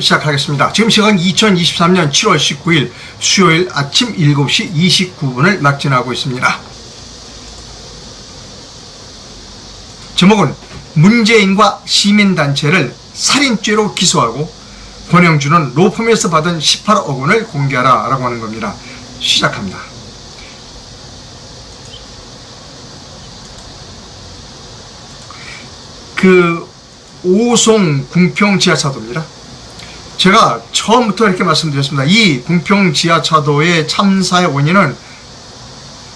시작하겠습니다. 지금 시간 2023년 7월 19일 수요일 아침 7시 29분을 막진하고 있습니다. 제목은 문재인과 시민단체를 살인죄로 기소하고 권영주는 로펌에서 받은 18억 원을 공개하라 라고 하는 겁니다. 시작합니다. 오송 궁평 지하차도입니다. 제가 처음부터 이렇게 말씀드렸습니다. 이 궁평 지하차도의 참사의 원인은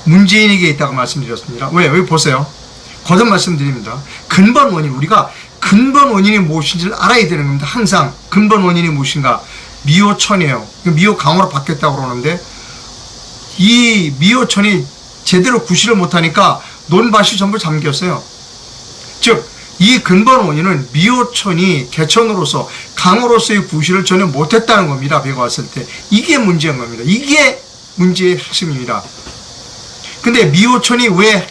문재인에게 있다고 말씀드렸습니다. 왜? 여기 보세요. 거듭 말씀드립니다. 근본 원인, 우리가 근본 원인이 무엇인지를 알아야 되는 겁니다. 항상 근본 원인이 무엇인가? 미호천이에요. 미호 강으로 바뀌었다고 그러는데 이 미호천이 제대로 구실을 못하니까 논밭이 전부 잠겼어요. 즉 이 근본 원인은 미호천이 개천으로서 강으로서의 구실을 전혀 못했다는 겁니다. 배가 왔을 때. 이게 문제인 겁니다. 이게 문제의 핵심입니다. 근데 미호천이 왜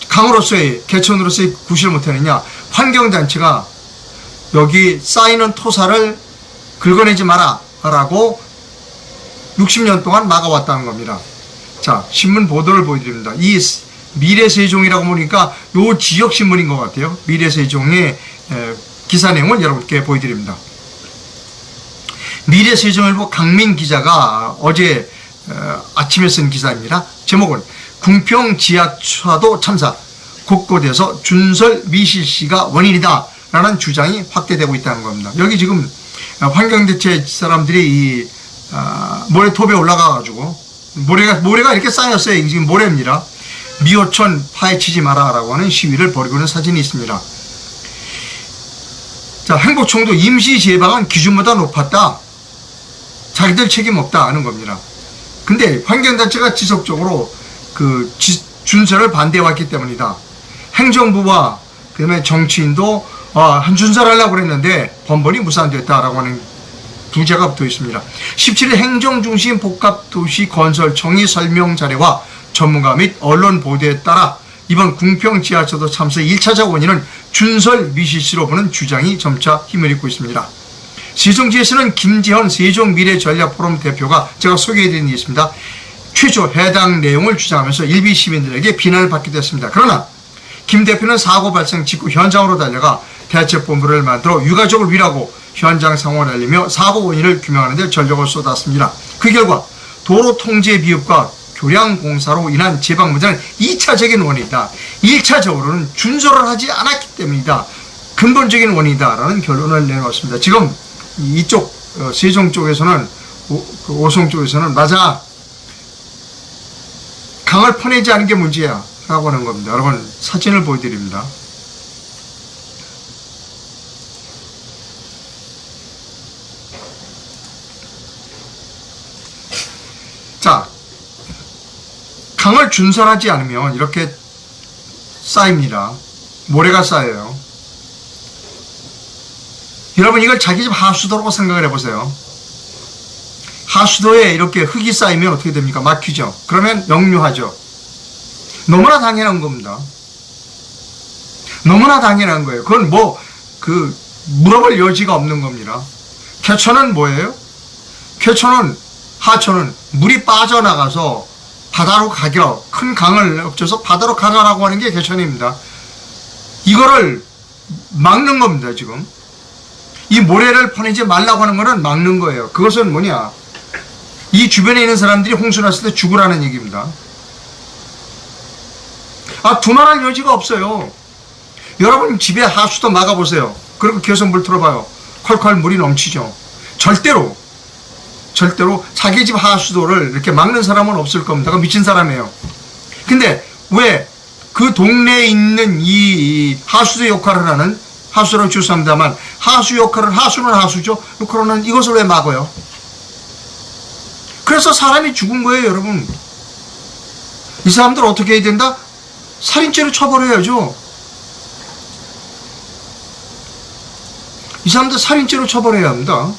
강으로서의 개천으로서의 구실을 못하느냐? 환경단체가 여기 쌓이는 토사를 긁어내지 마라 라고 60년 동안 막아왔다는 겁니다. 자, 신문 보도를 보여드립니다. 이 미래세종이라고 보니까 요 지역 신문인 것 같아요. 미래세종의 기사 내용을 여러분께 보여드립니다. 미래세종일보 강민 기자가 어제 아침에 쓴 기사입니다. 제목은 궁평 지하차도 참사 곳곳에서 준설 미실시가 원인이다 라는 주장이 확대되고 있다는 겁니다. 여기 지금 환경단체 사람들이 이 모래톱에 올라가 가지고 모래가 이렇게 쌓였어요. 이게 지금 모래입니다. 미호천 파헤치지 마라 라고 하는 시위를 벌이고 있는 사진이 있습니다. 자, 행복청도 임시 제방은 기준보다 높았다. 자기들 책임 없다 하는 겁니다. 근데 환경단체가 지속적으로 준설을 반대해왔기 때문이다. 행정부와 그다음에 정치인도 준설하려고 그랬는데 번번이 무산됐다라고 하는 부제가 붙어 있습니다. 17일 행정중심 복합도시 건설청의 설명 자료와 전문가 및 언론 보도에 따라 이번 궁평 지하차도 참사의 1차적 원인은 준설 미실시로 보는 주장이 점차 힘을 잇고 있습니다. 세종지에서는 김재현 세종미래전략포럼 대표가 제가 소개해드린 게 있습니다. 최초 해당 내용을 주장하면서 일비 시민들에게 비난을 받게 됐습니다. 그러나 김 대표는 사고 발생 직후 현장으로 달려가 대책본부를 만들어 유가족을 위로하고 현장 상황을 알리며 사고 원인을 규명하는 데 전력을 쏟았습니다. 그 결과 도로 통제 비읍과 교량 공사로 인한 제방 문제는 2차적인 원인이다. 1차적으로는 준설을 하지 않았기 때문이다. 근본적인 원인이다 라는 결론을 내놓았습니다. 지금 이쪽 세종 쪽에서는 오송 쪽에서는 맞아, 강을 퍼내지 않은 게 문제야 라고 하는 겁니다. 여러분 사진을 보여드립니다. 자, 강을 준설하지 않으면 이렇게 쌓입니다. 모래가 쌓여요. 여러분 이걸 자기 집 하수도라고 생각을 해보세요. 하수도에 이렇게 흙이 쌓이면 어떻게 됩니까? 막히죠. 그러면 역류하죠. 너무나 당연한 겁니다. 너무나 당연한 거예요. 그건 물어볼 여지가 없는 겁니다. 개천은 뭐예요? 개천은, 하천은 물이 빠져나가서 바다로 가기로, 큰 강을 엎쳐서 바다로 가라라고 하는 게 개천입니다. 이거를 막는 겁니다, 지금. 이 모래를 퍼내지 말라고 하는 거는 막는 거예요. 그것은 뭐냐? 이 주변에 있는 사람들이 홍수 났을 때 죽으라는 얘기입니다. 두말할 여지가 없어요. 여러분 집에 하수도 막아보세요. 그리고 계속 물 틀어봐요. 콸콸 물이 넘치죠. 절대로 자기 집 하수도를 이렇게 막는 사람은 없을 겁니다. 그건 미친 사람이에요. 근데 왜 그 동네에 있는 이 하수도 역할을 하는, 하수라고 죄송합니다만 하수 역할을, 하수는 하수죠. 그러는 이것을 왜 막아요? 그래서 사람이 죽은 거예요, 여러분. 이 사람들 어떻게 해야 된다? 살인죄로 처벌해야죠. 이 사람들 살인죄로 처벌해야 합니다.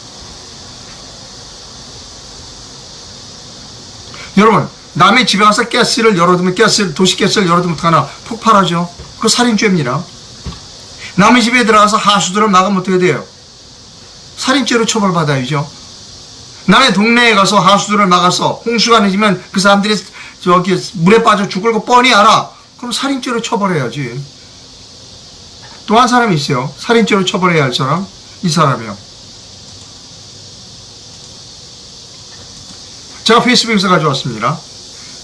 여러분, 남의 집에 가서 가스를 열어두면, 도시가스를 열어두면 어떡하나? 폭발하죠. 그거 살인죄입니다. 남의 집에 들어가서 하수도를 막으면 어떻게 돼요? 살인죄로 처벌받아야죠. 남의 동네에 가서 하수도를 막아서 홍수가 내지면 그 사람들이 저기 물에 빠져 죽을 거 뻔히 알아. 그럼 살인죄로 처벌해야지. 또 한 사람이 있어요. 살인죄로 처벌해야 할 사람. 이 사람이요. 제가 페이스북에서 가져왔습니다.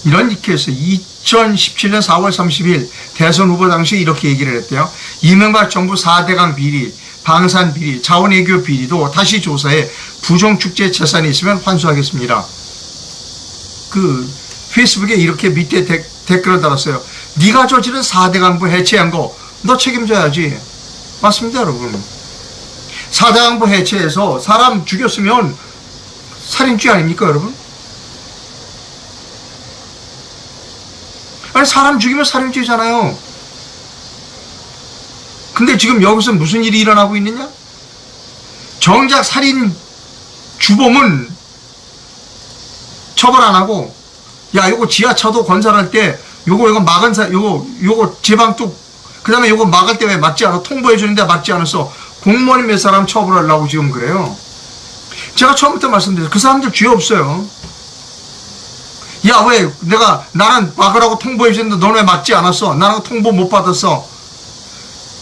이런 케이스 2017년 4월 30일 대선 후보 당시 이렇게 얘기를 했대요. 이명박 정부 4대강 비리, 방산 비리, 자원외교 비리도 다시 조사해 부정축제 재산이 있으면 환수하겠습니다. 그 페이스북에 이렇게 밑에 댓글을 달았어요. 네가 저지른 4대 강부 해체한 거 너 책임져야지. 맞습니다, 여러분. 4대 강부 해체해서 사람 죽였으면 살인죄 아닙니까, 여러분? 아니, 사람 죽이면 살인죄잖아요. 근데 지금 여기서 무슨 일이 일어나고 있느냐? 정작 살인 주범은 처벌 안 하고, 야, 요거 지하차도 건설할 때 요거 막은 요거 제방뚝, 그 다음에 요거 막을 때 왜 막지 않아? 통보해 주는데 막지 않았어. 공무원이 몇 사람 처벌하려고 지금 그래요. 제가 처음부터 말씀드렸어요. 그 사람들 죄 없어요. 야, 왜 나는 막으라고 통보해 주는데 너는 왜 막지 않았어? 나는 통보 못 받았어.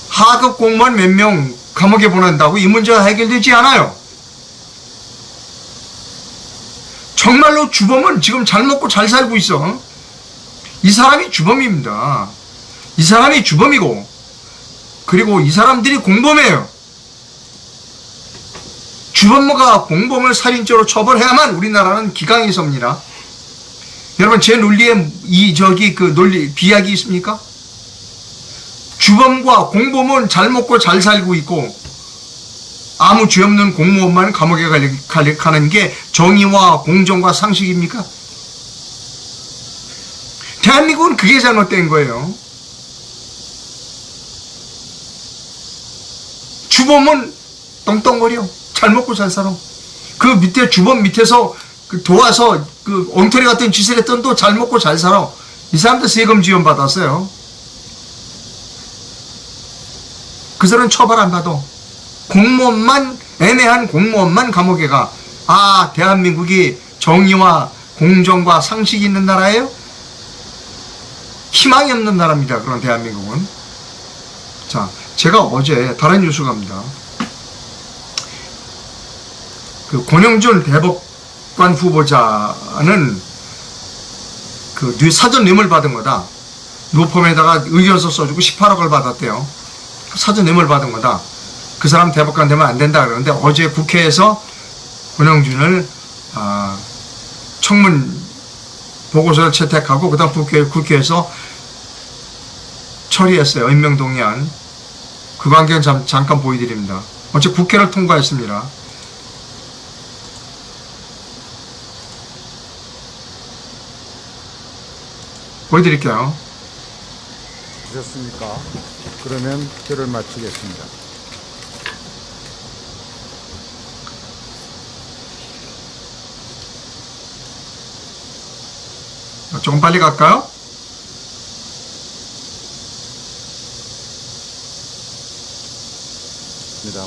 하급 공무원 몇 명 감옥에 보낸다고 이 문제가 해결되지 않아요. 정말로 주범은 지금 잘 먹고 잘 살고 있어. 이 사람이 주범입니다. 이 사람이 주범이고, 그리고 이 사람들이 공범이에요. 주범과 공범을 살인죄로 처벌해야만 우리나라는 기강이 섭니다. 여러분, 제 논리에 그 논리 비약이 있습니까? 주범과 공범은 잘 먹고 잘 살고 있고 아무 죄 없는 공무원만 감옥에 가는 게 정의와 공정과 상식입니까? 대한민국은 그게 잘못된 거예요. 주범은 떵떵거려. 잘 먹고 잘 살아. 그 밑에 주범 밑에서 도와서 그 엉터리 같은 짓을 했던 또 잘 먹고 잘 살아. 이 사람들 세금 지원 받았어요. 그 사람은 처벌 안 받아. 공무원만, 애매한 공무원만 감옥에 가. 아, 대한민국이 정의와 공정과 상식이 있는 나라예요? 희망이 없는 나라입니다. 그런 대한민국은. 자, 제가 어제 다른 뉴스 갑니다. 그 권영준 대법관 후보자는 그 사전 뇌물 받은 거다. 로펌에다가 의견서 써주고 18억을 받았대요. 사전 뇌물 받은 거다. 그 사람 대법관 되면 안 된다 그러는데 어제 국회에서 권영준을 청문 보고서를 채택하고 그다음 국회에서 처리했어요. 임명동의안. 그 관계는 잠깐 보여드립니다. 어제 국회를 통과했습니다. 보여드릴게요. 보셨습니까? 그러면 표를 마치겠습니다. 조금 빨리 갈까요?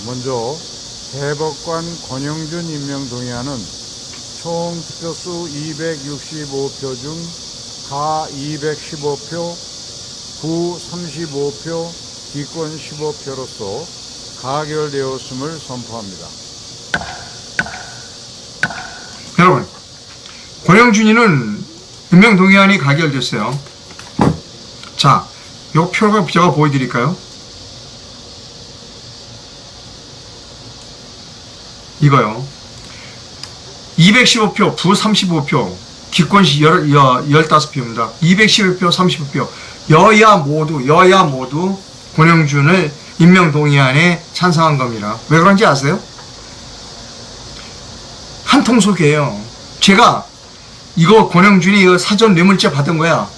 먼저 대법관 권영준 임명 동의안은 총 득표수 265표 중 가 215표, 부 35표, 기권 15표로서 가결되었음을 선포합니다. 여러분, 권영준이는 임명 동의안이 가결됐어요. 자, 요 표가 제가 보여드릴까요? 이거요. 215표, 부 35표, 기권 15표입니다. 215표, 35표. 여야 모두 권영준을 임명동의안에 찬성한 겁니다. 왜 그런지 아세요? 한 통속이에요. 제가 이거 권영준이 이거 사전 뇌물죄 받은 거야.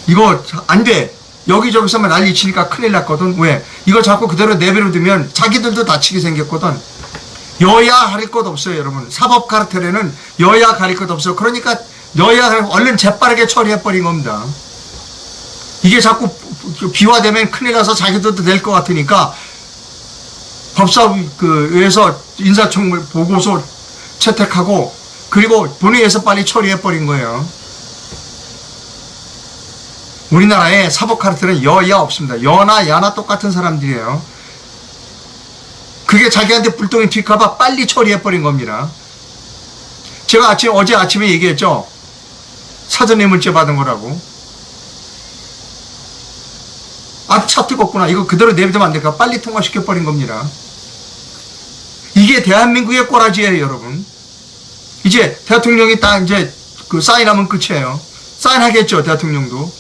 이거 안 돼. 여기저기서만 난리 치니까 큰일 났거든. 왜? 이거 자꾸 그대로 내버려 두면 자기들도 다치게 생겼거든. 여야 가릴 것 없어요, 여러분. 사법 카르텔에는 여야 가릴 것 없어요. 그러니까 여야 얼른 재빠르게 처리해버린 겁니다. 이게 자꾸 비화되면 큰일 나서 자기들도 낼 것 같으니까 법사위에서 인사청문 보고서 채택하고 그리고 본회의에서 빨리 처리해버린 거예요. 우리나라에 사법 카르텔은 여야 없습니다. 여나 야나 똑같은 사람들이에요. 그게 자기한테 불똥이 튈까봐 빨리 처리해버린 겁니다. 제가 어제 아침에 얘기했죠. 사전뇌물죄 받은 거라고. 아, 차 뜨겁구나. 이거 그대로 내비두면 안 될까? 빨리 통과시켜버린 겁니다. 이게 대한민국의 꼬라지예요, 여러분. 이제 대통령이 딱 이제 그 사인하면 끝이에요. 사인하겠죠, 대통령도.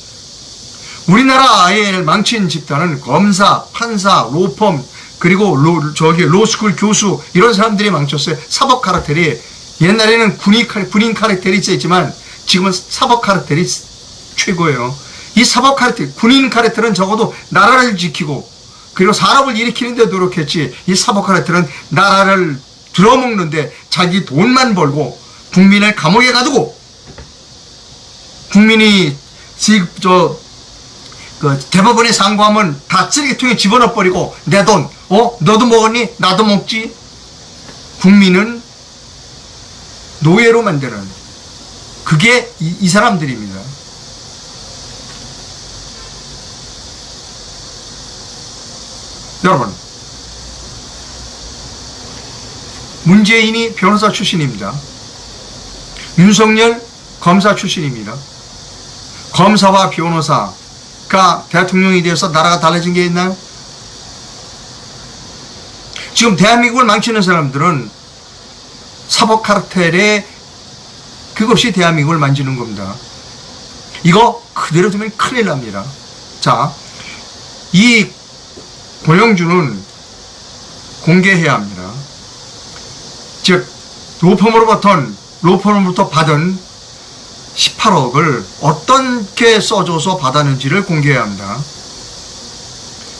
우리나라를 망친 집단은 검사, 판사, 로펌, 그리고 로스쿨 교수, 이런 사람들이 망쳤어요. 사법 카르텔이. 옛날에는 군인 카르텔이 있었지만 지금은 사법 카르텔이 최고예요. 이 사법 카르텔, 군인 카르텔은 적어도 나라를 지키고 그리고 산업을 일으키는 데 노력했지, 이 사법 카르텔은 나라를 들어먹는데 자기 돈만 벌고 국민을 감옥에 가두고 국민이 대법원에 상고하면 다 쓰레기통에 집어넣어버리고 내 돈, 너도 먹었니? 나도 먹지. 국민은 노예로 만드는 그게 이 사람들입니다. 여러분, 문재인이 변호사 출신입니다. 윤석열 검사 출신입니다. 검사와 변호사가 대통령이 되어서 나라가 달라진 게 있나요? 지금 대한민국을 망치는 사람들은 사법 카르텔에 그것이 대한민국을 만지는 겁니다. 이거 그대로 두면 큰일 납니다. 자, 이 권영준은 공개해야 합니다. 즉 로펌으로부터 받은 18억을 어떻게 써줘서 받았는지를 공개해야 합니다.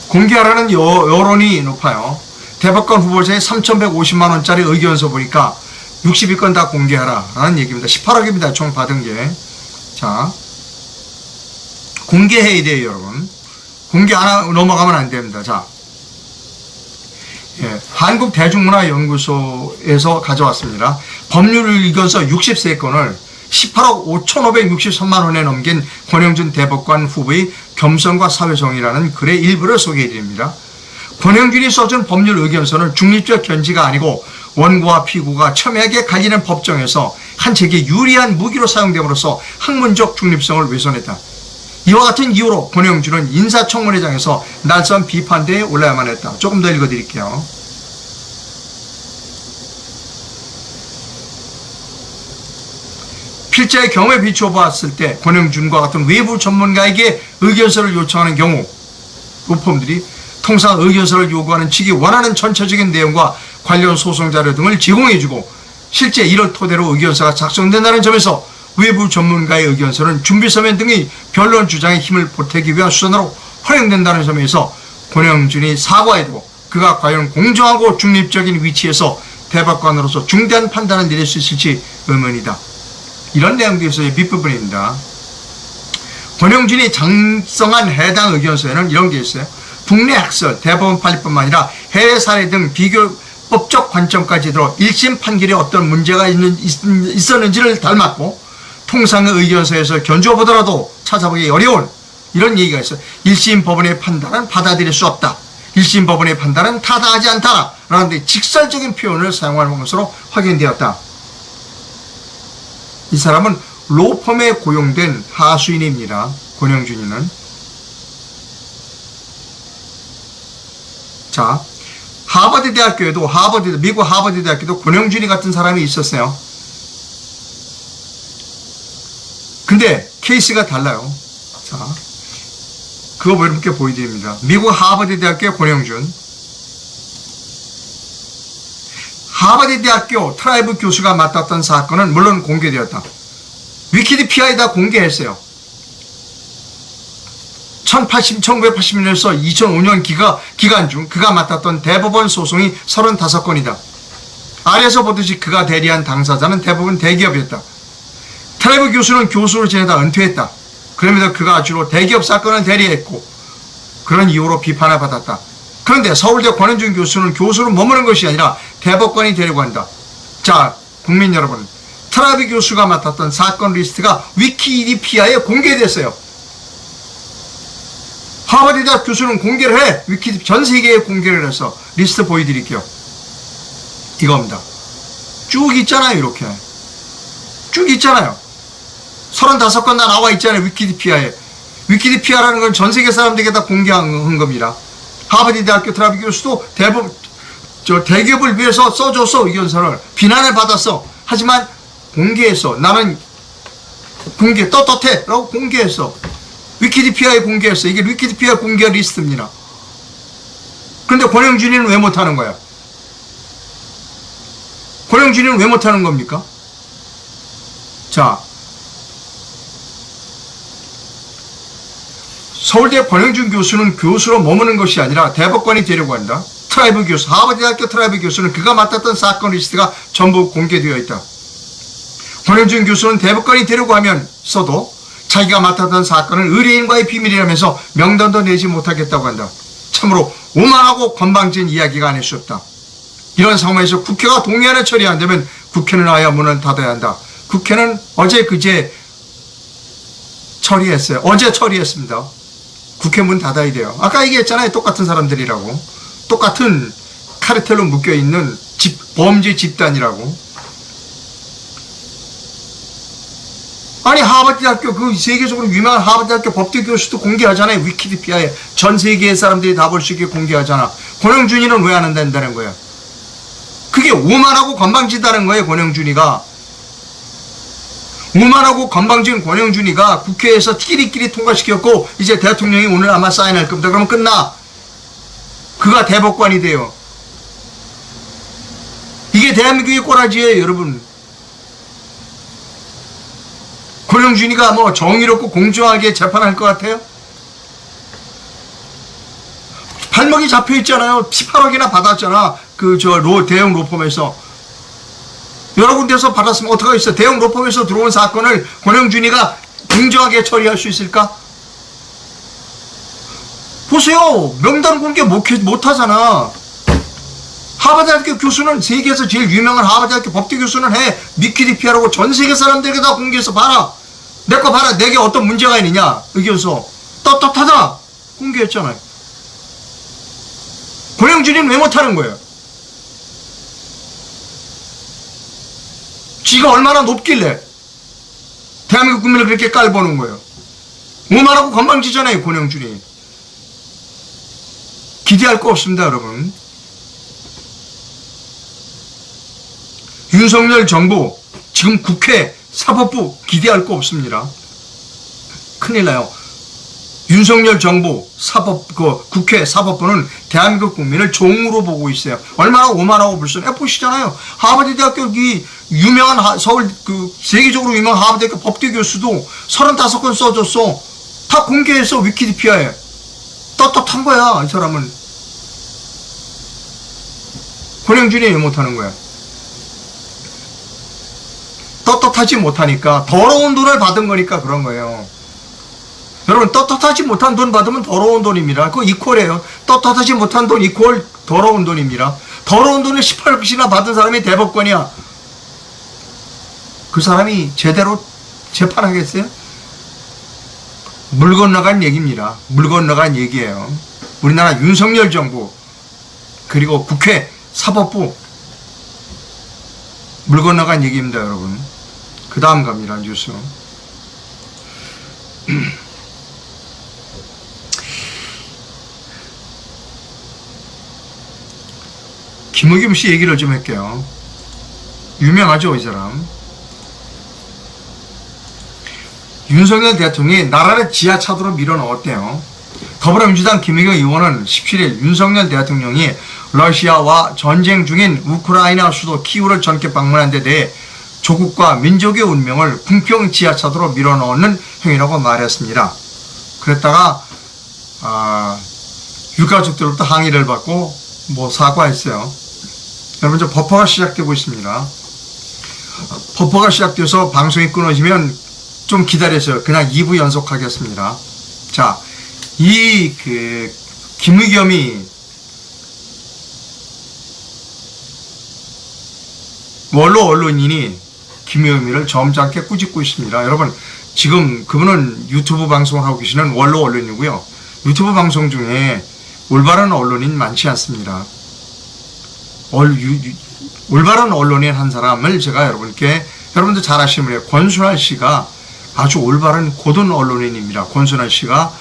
공개하라는 여론이 높아요. 대법관 후보자의 3,150만 원짜리 의견서 보니까 62건 다 공개하라 라는 얘기입니다. 18억입니다. 총 받은 게. 자, 공개해야 돼요, 여러분. 공개 안 하고 넘어가면 안 됩니다. 자, 한국대중문화연구소에서 가져왔습니다. 법률 의견서 63건을 18억 5,563만 원에 넘긴 권영준 대법관 후보의 겸손과 사회성이라는 글의 일부를 소개해드립니다. 권영준이 써준 법률 의견서는 중립적 견지가 아니고 원고와 피고가 첨예하게 갈리는 법정에서 한 책에 유리한 무기로 사용됨으로써 학문적 중립성을 훼손했다. 이와 같은 이유로 권영준은 인사청문회장에서 날선 비판대에 올라야만 했다. 조금 더 읽어드릴게요. 필자의 경우에 비추어 보았을 때 권영준과 같은 외부 전문가에게 의견서를 요청하는 경우 로펌들이 통상 의견서를 요구하는 측이 원하는 전체적인 내용과 관련 소송 자료 등을 제공해주고 실제 이를 토대로 의견서가 작성된다는 점에서 외부 전문가의 의견서는 준비서면 등의 변론 주장에 힘을 보태기 위한 수단으로 활용된다는 점에서 권영준이 사과해도 그가 과연 공정하고 중립적인 위치에서 대법관으로서 중대한 판단을 내릴 수 있을지 의문이다. 이런 내용들에서의 밑부분입니다. 권영준이 작성한 해당 의견서에는 이런 게 있어요. 국내 학설, 대법원 판례뿐만 아니라 해외 사례 등 비교법적 관점까지 들어 1심 판결에 어떤 문제가 있었는지를 닮았고 통상의 의견서에서 견주어보더라도 찾아보기 어려운 이런 얘기가 있어요. 1심 법원의 판단은 받아들일 수 없다. 1심 법원의 판단은 타당하지 않다. 라는데 직설적인 표현을 사용하는 것으로 확인되었다. 이 사람은 로펌에 고용된 하수인입니다. 권영준이는. 자, 하버드 대학교에도 미국 하버드 대학교도 권영준이 같은 사람이 있었어요. 근데 케이스가 달라요. 자, 그거 이렇게 보여드립니다. 미국 하버드 대학교의 권영준. 하버드 대학교 트라이브 교수가 맡았던 사건은 물론 공개되었다. 위키피디아에다 공개했어요. 1980년에서 2005년 기간 중 그가 맡았던 대법원 소송이 35건이다. 아래에서 보듯이 그가 대리한 당사자는 대부분 대기업이었다. 트라이브 교수는 교수로 지내다 은퇴했다. 그럼에도 그가 주로 대기업 사건을 대리했고 그런 이유로 비판을 받았다. 그런데 서울대 권영준 교수는 교수로 머무는 것이 아니라 대법관이 되려고 한다. 자, 국민 여러분, 트라비 교수가 맡았던 사건 리스트가 위키디피아에 공개됐어요. 하버드 대학 교수는 공개를 해. 전 세계에 공개를 해서 리스트 보여드릴게요. 이겁니다. 쭉 있잖아요. 이렇게 쭉 있잖아요. 35건 다 나와 있잖아요. 위키디피아에. 위키디피아라는 건 전 세계 사람들에게 다 공개한 겁니다. 하버드 대학교 트라비 교수도 대기업을 위해서 써줘서 의견서를 비난을 받았어. 하지만 공개했어. 나는 떳떳해 라고 공개했어. 위키디피아에 공개했어. 이게 위키디피아 공개 리스트입니다. 그런데 권영준이는 왜 못하는 거야? 권영준이는 왜 못하는 겁니까? 자, 서울대 권영준 교수는 교수로 머무는 것이 아니라 대법관이 되려고 한다. 트라이브 교수, 하버드대학교 트라이브 교수는 그가 맡았던 사건 리스트가 전부 공개되어 있다. 권영준 교수는 대법관이 되려고 하면 써도 자기가 맡았던 사건은 의뢰인과의 비밀이라면서 명단도 내지 못하겠다고 한다. 참으로 오만하고 건방진 이야기가 아닐 수 없다. 이런 상황에서 국회가 동의안을 처리 안 되면 국회는 아예 문을 닫아야 한다. 국회는 어제 그제 처리했어요. 어제 처리했습니다. 국회 문 닫아야 돼요. 아까 얘기했잖아요. 똑같은 사람들이라고. 똑같은 카르텔로 묶여있는 범죄 집단이라고. 아니, 하버드대학교, 그 세계적으로 유명한 하버드대학교 법대 교수도 공개하잖아요. 위키디피아에. 전 세계의 사람들이 다 볼 수 있게 공개하잖아. 권영준이는 왜 안 된다는 거야? 그게 오만하고 건방지다는 거예요. 권영준이가. 오만하고 건방진 권영준이가 국회에서 끼리끼리 통과시켰고 이제 대통령이 오늘 아마 사인할 겁니다. 그러면 끝나. 그가 대법관이 돼요. 이게 대한민국의 꼬라지예요, 여러분. 권영준이가 뭐 정의롭고 공정하게 재판할 것 같아요? 발목이 잡혀 있잖아요. 18억이나 받았잖아. 대형 로펌에서. 여러 군데서 받았으면 어떡하겠어. 대형 로펌에서 들어온 사건을 권영준이가 공정하게 처리할 수 있을까? 보세요. 명단 공개 못하잖아. 하버드대학교 교수는 세계에서 제일 유명한 하버드대학교 법대 교수는 해. 위키디피아라고 전 세계 사람들에게 다 공개해서 봐라. 내 거 봐라. 내게 어떤 문제가 있느냐. 의견서. 떳떳하다. 공개했잖아요. 권영준이는 왜 못하는 거예요? 지가 얼마나 높길래 대한민국 국민을 그렇게 깔보는 거예요. 오만하고 건방지잖아요. 권영준이. 기대할 거 없습니다. 여러분. 윤석열 정부, 지금 국회, 사법부 기대할 거 없습니다. 큰일 나요. 윤석열 정부, 국회, 사법부는 대한민국 국민을 종으로 보고 있어요. 얼마나 오만하고 불순해. 보시잖아요. 하버드 대학교 유명한 세계적으로 유명한 하버드 대학교 법대 교수도 35건 써줬어. 다 공개해서 위키디피아에. 떳떳한 거야, 이 사람은. 권영준이 왜 못하는 거야? 떳떳하지 못하니까 더러운 돈을 받은 거니까 그런 거예요. 여러분, 떳떳하지 못한 돈 받으면 더러운 돈입니다. 그거 이퀄이에요. 떳떳하지 못한 돈 이퀄 더러운 돈입니다. 더러운 돈을 18억씩이나 받은 사람이 대법관이야. 그 사람이 제대로 재판하겠어요? 물 건너간 얘기입니다. 물 건너간 얘기예요. 우리나라 윤석열 정부 그리고 국회, 사법부 물 건너간 얘기입니다, 여러분. 그 다음 갑니다, 뉴스. 김의겸 씨 얘기를 좀 할게요. 유명하죠, 이 사람. 윤석열 대통령이 나라를 지하차도로 밀어넣었대요. 더불어민주당 김의겸 의원은 17일 윤석열 대통령이 러시아와 전쟁 중인 우크라이나 수도 키우를 전격 방문한 데 대해 조국과 민족의 운명을 궁평 지하차도로 밀어넣는 행위라고 말했습니다. 그랬다가 유가족들로부터 항의를 받고 사과했어요. 여러분, 저 버퍼가 시작되고 있습니다. 버퍼가 시작돼서 방송이 끊어지면 좀 기다려서요. 그냥 2부 연속하겠습니다. 자, 김의겸이 원로 언론인이 김의겸이를 점잖게 꾸짖고 있습니다. 여러분, 지금 그분은 유튜브 방송을 하고 계시는 원로 언론이고요. 유튜브 방송 중에 올바른 언론인 많지 않습니다. 올바른 언론인 한 사람을 제가 여러분들 잘 아시는 분이에요. 권순환 씨가 아주 올바른 고든 언론인입니다. 권순환 씨가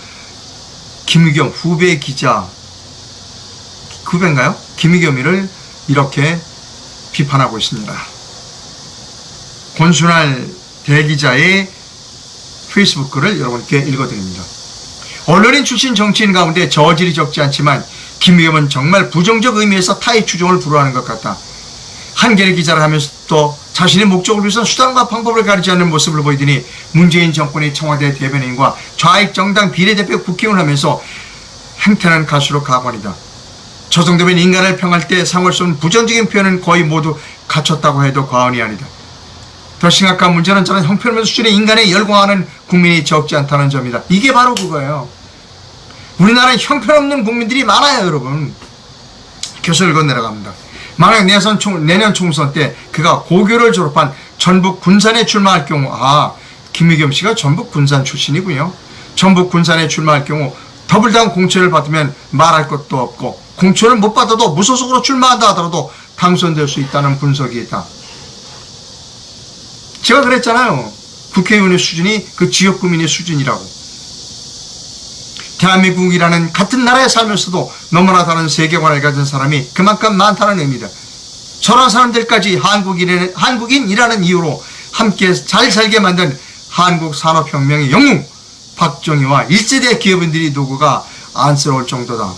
김의겸 후배 기자, 후배인가요? 김의겸이를 이렇게 비판하고 있습니다. 권순환 대기자의 페이스북 글을 여러분께 읽어드립니다. 언론인 출신 정치인 가운데 저질이 적지 않지만 김의겸은 정말 부정적 의미에서 타의 추종을 불허하는 것 같다. 한겨레 기자를 하면서도 자신의 목적을 위해서 수단과 방법을 가리지 않는 모습을 보이더니 문재인 정권의 청와대 대변인과 좌익 정당 비례대표 국회의원을 하면서 행태는 갈수록 가관이다. 저 정도면 인간을 평할 때 상을 쏜 부정적인 표현은 거의 모두 갖췄다고 해도 과언이 아니다. 더 심각한 문제는 저는 형편없는 수준의 인간에 열광하는 국민이 적지 않다는 점이다. 이게 바로 그거예요. 우리나라에 형편없는 국민들이 많아요, 여러분. 계속 읽어 내려갑니다. 만약 내년 총선 때 그가 고교를 졸업한 전북 군산에 출마할 경우, 김의겸 씨가 전북 군산 출신이고요. 전북 군산에 출마할 경우 더블당 공천을 받으면 말할 것도 없고 공천을 못 받아도 무소속으로 출마한다 하더라도 당선될 수 있다는 분석이 있다. 제가 그랬잖아요. 국회의원의 수준이 그 지역구민의 수준이라고. 대한민국이라는 같은 나라에 살면서도 너무나 다른 세계관을 가진 사람이 그만큼 많다는 의미다. 저런 사람들까지 한국인이라는 이유로 함께 잘 살게 만든 한국산업혁명의 영웅 박정희와 1세대 기업인들이 누구가 안쓰러울 정도다.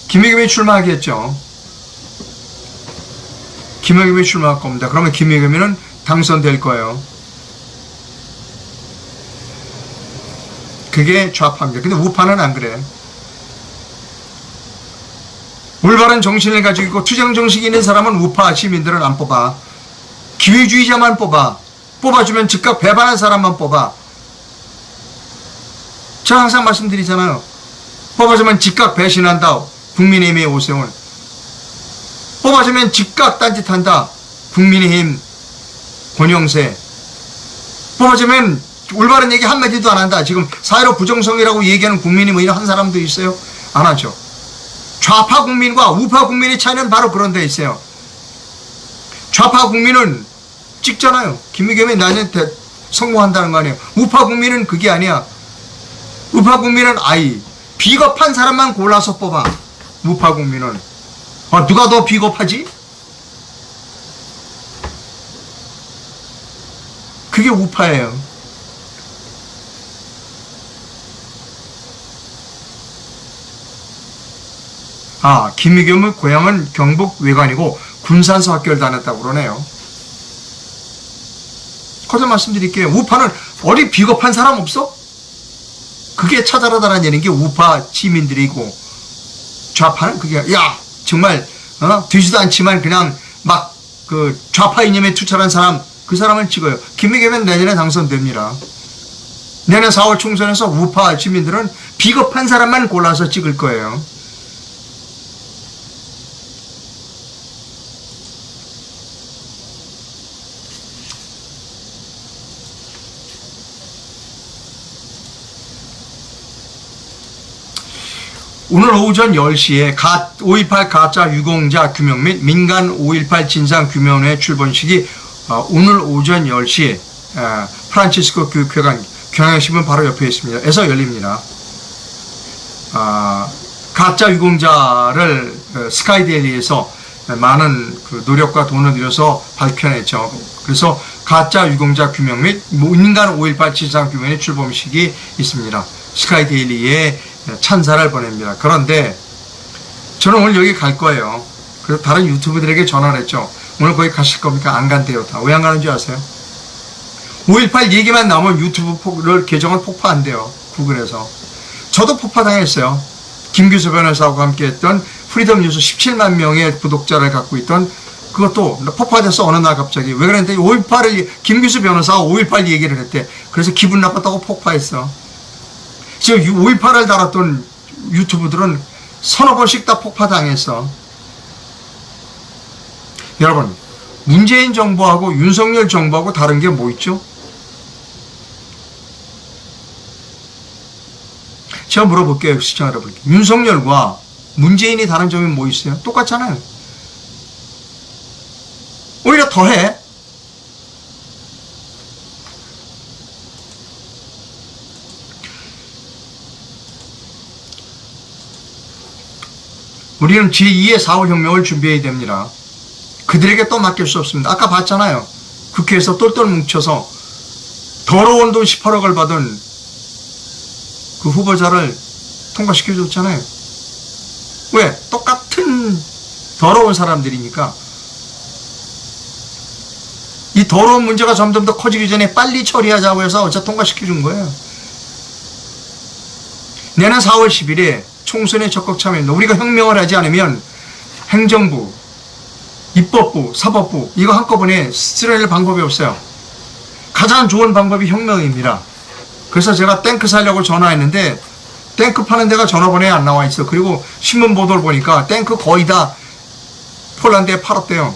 김의겸이 출마하겠죠. 김의겸이 출마할 겁니다. 그러면 김의겸이는 당선될 거예요. 그게 좌파입니다. 근데 우파는 안 그래. 올바른 정신을 가지고 있고 투쟁 정신이 있는 사람은 우파 시민들은 안 뽑아. 기회주의자만 뽑아. 뽑아주면 즉각 배반한 사람만 뽑아. 제가 항상 말씀드리잖아요. 뽑아주면 즉각 배신한다. 국민의힘의 오세훈. 뽑아주면 즉각 딴짓한다. 국민의힘 권영세. 뽑아주면 올바른 얘기 한마디도 안 한다. 지금 사회로 부정성이라고 얘기하는 국민의힘 의원 한 사람도 있어요? 안 하죠. 좌파 국민과 우파 국민의 차이는 바로 그런 데 있어요. 좌파 국민은 찍잖아요. 김의겸이 나중에 성공한다는 거 아니에요. 우파 국민은 그게 아니야. 우파 국민은 비겁한 사람만 골라서 뽑아. 우파 국민은. 누가 더 비겁하지? 그게 우파예요. 김의겸의 고향은 경북 외관이고 군산서 학교를 다녔다고 그러네요. 거기서 말씀드릴게요. 우파는 어디 비겁한 사람 없어? 그게 찾아라 다니는 게 우파 시민들이고, 좌파는 그게 정말 되지도 않지만 그냥 막 그 좌파 이념에 투철한 사람, 그 사람을 찍어요. 김의겸은 내년에 당선됩니다. 내년 4월 총선에서 우파 시민들은 비겁한 사람만 골라서 찍을 거예요. 오늘 오전 10시에 5.18 가짜 유공자 규명 및 민간 5.18 진상 규명회 출범식이 오늘 오전 10시에 프란치스코 교육회관 경향신문 바로 옆에 있습니다. 에서 열립니다. 가짜 유공자를 스카이데일리에서 많은 그 노력과 돈을 들여서 밝혀냈죠. 그래서 가짜 유공자 규명 및 민간 5.18 진상 규명회 출범식이 있습니다. 스카이데일리에 찬사를 보냅니다. 그런데 저는 오늘 여기 갈 거예요. 그래서 다른 유튜브들에게 전화를 했죠. 오늘 거기 가실 겁니까? 안 간대요. 다. 왜 안 가는지 아세요? 5.18 얘기만 나오면 유튜브 계정을 폭파한대요. 구글에서. 저도 폭파당했어요. 김규수 변호사하고 함께 했던 프리덤 뉴스 17만 명의 구독자를 갖고 있던 그것도 폭파돼서 어느 날 갑자기 왜 그랬는데 5.18을 김규수 변호사가 5.18 얘기를 했대. 그래서 기분 나빴다고 폭파했어. 지금 5.18을 달았던 유튜브들은 서너 번씩 다 폭파당했어. 여러분, 문재인 정부하고 윤석열 정부하고 다른 게 뭐 있죠? 제가 물어볼게요, 시청자 여러분께. 윤석열과 문재인이 다른 점이 뭐 있어요? 똑같잖아요. 오히려 더해. 우리는 제2의 4월 혁명을 준비해야 됩니다. 그들에게 또 맡길 수 없습니다. 아까 봤잖아요. 국회에서 똘똘 뭉쳐서 더러운 돈 18억을 받은 그 후보자를 통과시켜줬잖아요. 왜? 똑같은 더러운 사람들이니까. 이 더러운 문제가 점점 더 커지기 전에 빨리 처리하자고 해서 어차 통과시켜준 거예요. 내년 4월 10일에 총선에 적극 참여합니다. 우리가 혁명을 하지 않으면 행정부, 입법부, 사법부 이거 한꺼번에 쓸어낼 방법이 없어요. 가장 좋은 방법이 혁명입니다. 그래서 제가 탱크 사려고 전화했는데 탱크 파는 데가 전화번호에 안 나와 있어. 그리고 신문 보도를 보니까 탱크 거의 다 폴란드에 팔았대요.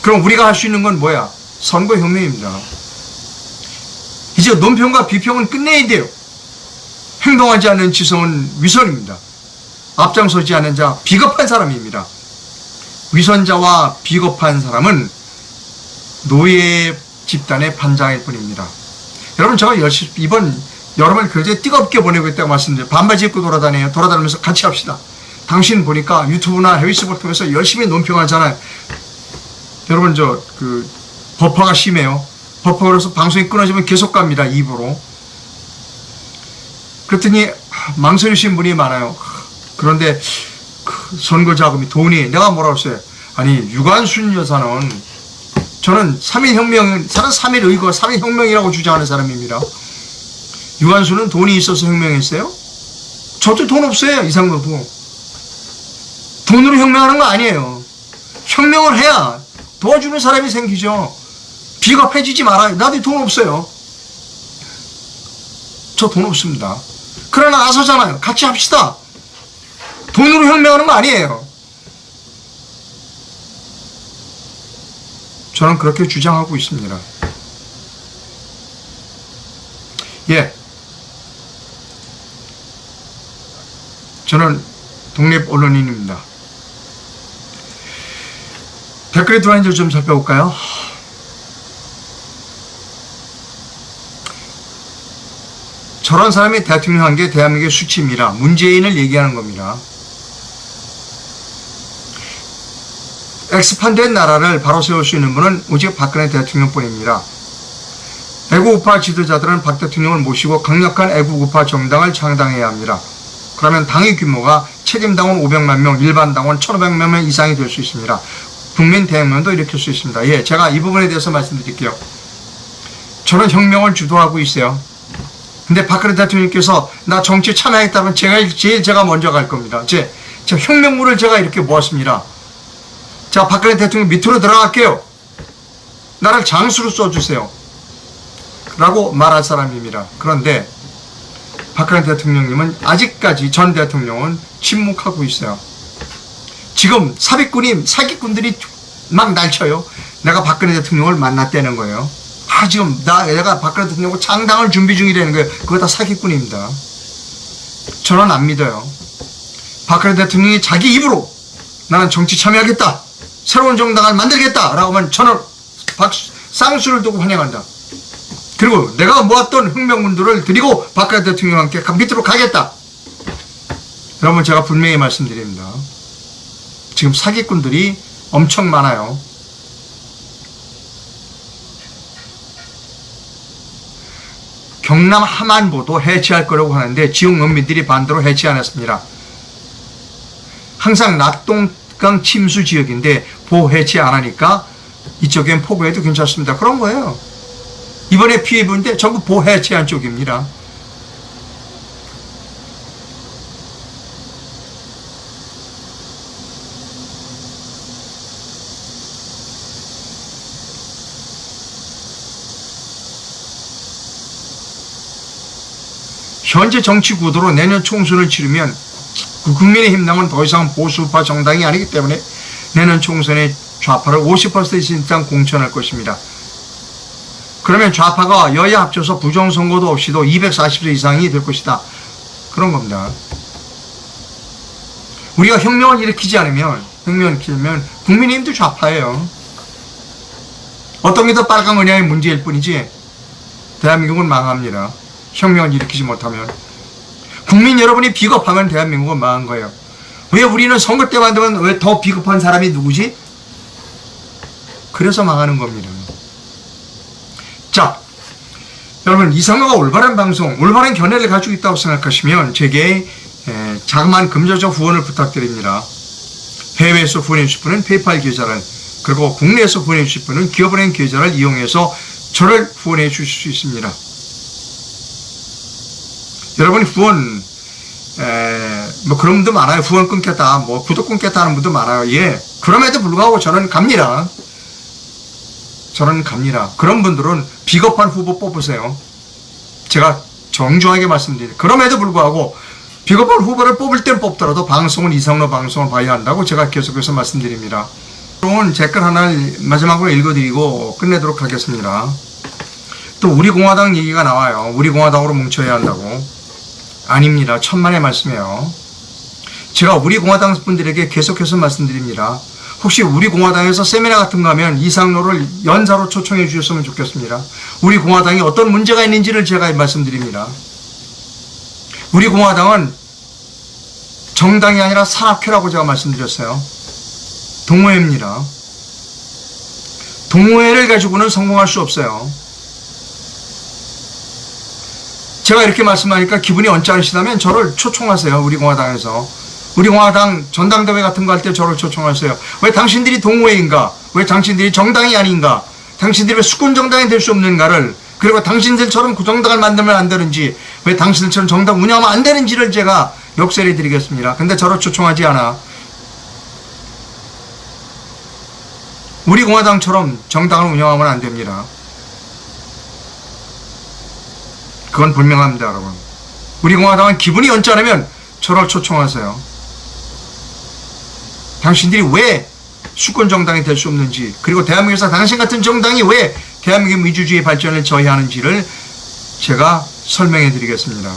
그럼 우리가 할 수 있는 건 뭐야? 선거혁명입니다. 이제 논평과 비평은 끝내야 돼요. 행동하지 않는 지성은 위선입니다. 앞장서지 않은 자 비겁한 사람입니다. 위선자와 비겁한 사람은 노예 집단의 반장일 뿐입니다. 여러분, 제가 이번 여러분 굉장히 뜨겁게 보내고 있다고 말씀드려요. 반바지 입고 돌아다녀요. 돌아다니면서 같이 합시다. 당신 보니까 유튜브나 페이스북을 통해서 열심히 논평하잖아요. 여러분, 버퍼가 심해요. 버퍼가 그래서 방송이 끊어지면 계속 갑니다. 입으로. 그랬더니 망설이신 분이 많아요. 그런데 선거 자금이 돈이 내가 뭐라고 했어요. 아니, 유관순 여사는 저는 3.1혁명, 3.1 의거 3.1 혁명이라고 주장하는 사람입니다. 유관순은 돈이 있어서 혁명했어요? 저도 돈 없어요. 이상도도. 돈으로 혁명하는 거 아니에요. 혁명을 해야 도와주는 사람이 생기죠. 비겁해지지 말아요. 나도 돈 없어요. 저 돈 없습니다. 그러나 나서잖아요. 같이 합시다. 돈으로 혁명하는 거 아니에요. 저는 그렇게 주장하고 있습니다. 예. 저는 독립 언론인입니다. 댓글에 들어와 있는 좀 살펴볼까요? 저런 사람이 대통령 한 게 대한민국의 수치입니다. 문재인을 얘기하는 겁니다. 엑스판된 나라를 바로 세울 수 있는 분은 오직 박근혜 대통령뿐입니다. 애국우파 지도자들은 박 대통령을 모시고 강력한 애국우파 정당을 창당해야 합니다. 그러면 당의 규모가 책임당원 500만 명, 일반 당원 1,500만 명 이상이 될 수 있습니다. 국민 대혁명도 일으킬 수 있습니다. 예, 제가 이 부분에 대해서 말씀드릴게요. 저는 혁명을 주도하고 있어요. 근데 박근혜 대통령께서 나 정치 참여하겠다면 제가 먼저 갈 겁니다. 제 혁명물을 제가 이렇게 모았습니다. 자, 박근혜 대통령 밑으로 들어갈게요. 나를 장수로 써주세요. 라고 말할 사람입니다. 그런데 박근혜 대통령님은 아직까지 전 대통령은 침묵하고 있어요. 지금 사기꾼들이 막 날쳐요. 내가 박근혜 대통령을 만났다는 거예요. 지금 내가 박근혜 대통령하고 창당을 준비 중이라는 거예요. 그거 다 사기꾼입니다. 저는 안 믿어요. 박근혜 대통령이 자기 입으로 나는 정치 참여하겠다, 새로운 정당을 만들겠다 라고 하면 저는 쌍수를 두고 환영한다. 그리고 내가 모았던 혁명군들을 드리고 박근혜 대통령과 함께 밑으로 가겠다. 여러분, 제가 분명히 말씀드립니다. 지금 사기꾼들이 엄청 많아요. 경남 함안보도 해체할 거라고 하는데 지역 농민들이 반대로 해체 안 했습니다. 항상 낙동강 침수 지역인데 보호 해체 안 하니까 이쪽엔 포구해도 괜찮습니다. 그런 거예요. 이번에 피해 보는데 전부 보호 해체한 쪽입니다. 현재 정치 구도로 내년 총선을 치르면 국민의힘당은 더 이상 보수우파 정당이 아니기 때문에 내년 총선에 좌파를 50% 이상 공천할 것입니다. 그러면 좌파가 여야 합쳐서 부정선거도 없이도 240석 이상이 될 것이다. 그런 겁니다. 우리가 혁명을 일으키지 않으면 국민의힘도 좌파예요. 어떤 게 더 빨간 거냐의 문제일 뿐이지 대한민국은 망합니다. 혁명을 일으키지 못하면. 국민 여러분이 비겁하면 대한민국은 망한 거예요. 왜 우리는 선거 때만 되면 왜 더 비겁한 사람이 누구지? 그래서 망하는 겁니다. 자, 여러분 이상로가 올바른 방송, 올바른 견해를 가지고 있다고 생각하시면 제게 자그마한 금전적 후원을 부탁드립니다. 해외에서 후원해 주실 분은 페이팔 계좌를, 그리고 국내에서 후원해 주실 분은 기업은행 계좌를 이용해서 저를 후원해 주실 수 있습니다. 여러분이 후원 뭐 그런 분도 많아요. 후원 끊겠다, 뭐 구독 끊겠다 하는 분도 많아요. 예, 그럼에도 불구하고 저는 갑니다. 그런 분들은 비겁한 후보 뽑으세요. 제가 정중하게 말씀드립니다. 그럼에도 불구하고 비겁한 후보를 뽑을 때는 뽑더라도 방송은 이상로 방송을 봐야 한다고 제가 계속해서 말씀드립니다. 오늘 댓글 하나를 마지막으로 읽어드리고 끝내도록 하겠습니다. 또 우리 공화당 얘기가 나와요. 우리 공화당으로 뭉쳐야 한다고. 아닙니다. 천만의 말씀이에요. 제가 우리 공화당 분들에게 계속해서 말씀드립니다. 혹시 우리 공화당에서 세미나 같은 거 하면 이상로를 연사로 초청해 주셨으면 좋겠습니다. 우리 공화당이 어떤 문제가 있는지를 제가 말씀드립니다. 우리 공화당은 정당이 아니라 산악회라고 제가 말씀드렸어요. 동호회입니다. 동호회를 가지고는 성공할 수 없어요. 제가 이렇게 말씀하니까 기분이 언짢으시다면 저를 초청하세요. 우리 공화당에서. 우리 공화당 전당대회 같은 거 할 때 저를 초청하세요. 왜 당신들이 동호회인가? 왜 당신들이 정당이 아닌가? 당신들이 왜 수권 정당이 될 수 없는가를, 그리고 당신들처럼 그 정당을 만들면 안 되는지, 왜 당신들처럼 정당 운영하면 안 되는지를 제가 역설해 드리겠습니다. 근데 저를 초청하지 않아. 우리 공화당처럼 정당을 운영하면 안 됩니다. 그건 분명합니다, 여러분. 우리 공화당은 기분이 언짢으면 저를 초청하세요. 당신들이 왜 수권 정당이 될 수 없는지, 그리고 대한민국에서 당신 같은 정당이 왜 대한민국 민주주의 발전을 저해하는지를 제가 설명해 드리겠습니다.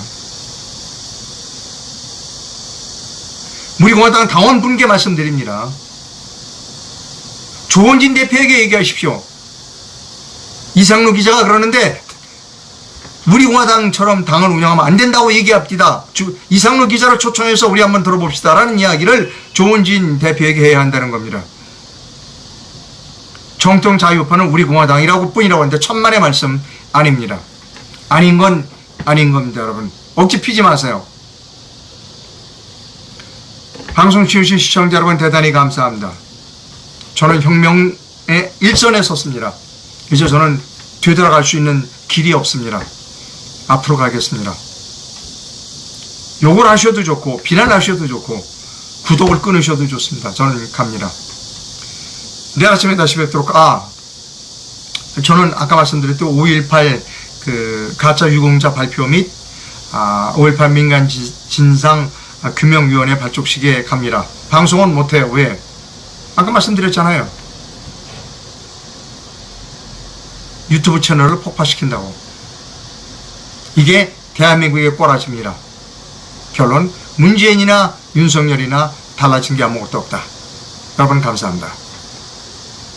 우리 공화당 당원 분께 말씀드립니다. 조원진 대표에게 얘기하십시오. 이상로 기자가 그러는데 우리 공화당처럼 당을 운영하면 안 된다고 얘기합니다. 이상로 기자를 초청해서 우리 한번 들어봅시다 라는 이야기를 조원진 대표에게 해야 한다는 겁니다. 정통자유파는 우리 공화당이라고 뿐이라고 하는데 천만의 말씀 아닙니다. 아닌 건 아닌 겁니다, 여러분. 억지 피지 마세요. 방송 치우신 시청자 여러분 대단히 감사합니다. 저는 혁명의 일선에 섰습니다. 이제 저는 되돌아갈 수 있는 길이 없습니다. 앞으로 가겠습니다. 욕을 하셔도 좋고 비난하셔도 좋고 구독을 끊으셔도 좋습니다. 저는 갑니다. 내일 아침에 다시 뵙도록. 저는 아까 말씀드렸던 5.18 그 가짜 유공자 발표 및 5.18 민간 진상 규명위원회 발족식에 갑니다. 방송은 못해요. 왜? 아까 말씀드렸잖아요. 유튜브 채널을 폭파시킨다고. 이게 대한민국의 꼬라지입니다. 결론, 문재인이나 윤석열이나 달라진 게 아무것도 없다. 여러분 감사합니다.